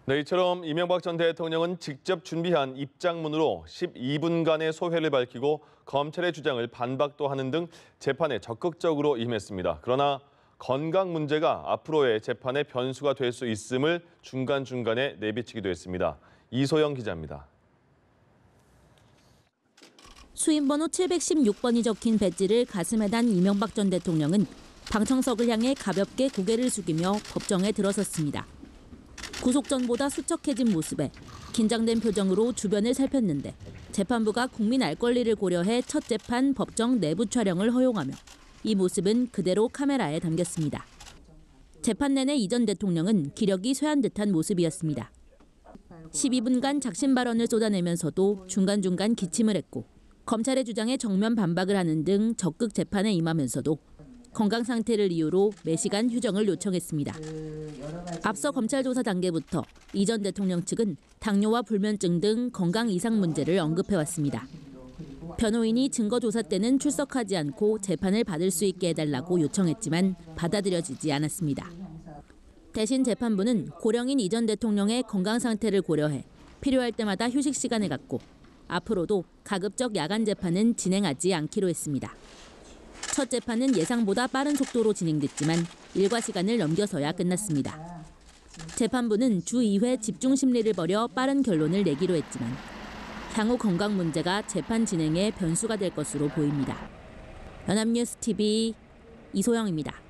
네, 이처럼 이명박 전 대통령은 직접 준비한 입장문으로 12분간의 소회를 밝히고 검찰의 주장을 반박도 하는 등 재판에 적극적으로 임했습니다. 그러나 건강 문제가 앞으로의 재판의 변수가 될 수 있음을 중간중간에 내비치기도 했습니다. 이소영 기자입니다. 수임번호 716번이 적힌 배지를 가슴에 단 이명박 전 대통령은 방청석을 향해 가볍게 고개를 숙이며 법정에 들어섰습니다. 구속 전보다 수척해진 모습에 긴장된 표정으로 주변을 살폈는데 재판부가 국민 알 권리를 고려해 첫 재판 법정 내부 촬영을 허용하며 이 모습은 그대로 카메라에 담겼습니다. 재판 내내 이 전 대통령은 기력이 쇠한 듯한 모습이었습니다. 12분간 작심 발언을 쏟아내면서도 중간중간 기침을 했고 검찰의 주장에 정면 반박을 하는 등 적극 재판에 임하면서도 건강 상태를 이유로 매시간 휴정을 요청했습니다. 앞서 검찰 조사 단계부터 이 전 대통령 측은 당뇨와 불면증 등 건강 이상 문제를 언급해왔습니다. 변호인이 증거 조사 때는 출석하지 않고 재판을 받을 수 있게 해달라고 요청했지만 받아들여지지 않았습니다. 대신 재판부는 고령인 이 전 대통령의 건강 상태를 고려해 필요할 때마다 휴식 시간을 갖고 앞으로도 가급적 야간 재판은 진행하지 않기로 했습니다. 첫 재판은 예상보다 빠른 속도로 진행됐지만 일과 시간을 넘겨서야 끝났습니다. 재판부는 주 2회 집중 심리를 벌여 빠른 결론을 내기로 했지만 향후 건강 문제가 재판 진행에 변수가 될 것으로 보입니다. 연합뉴스 TV 이소영입니다.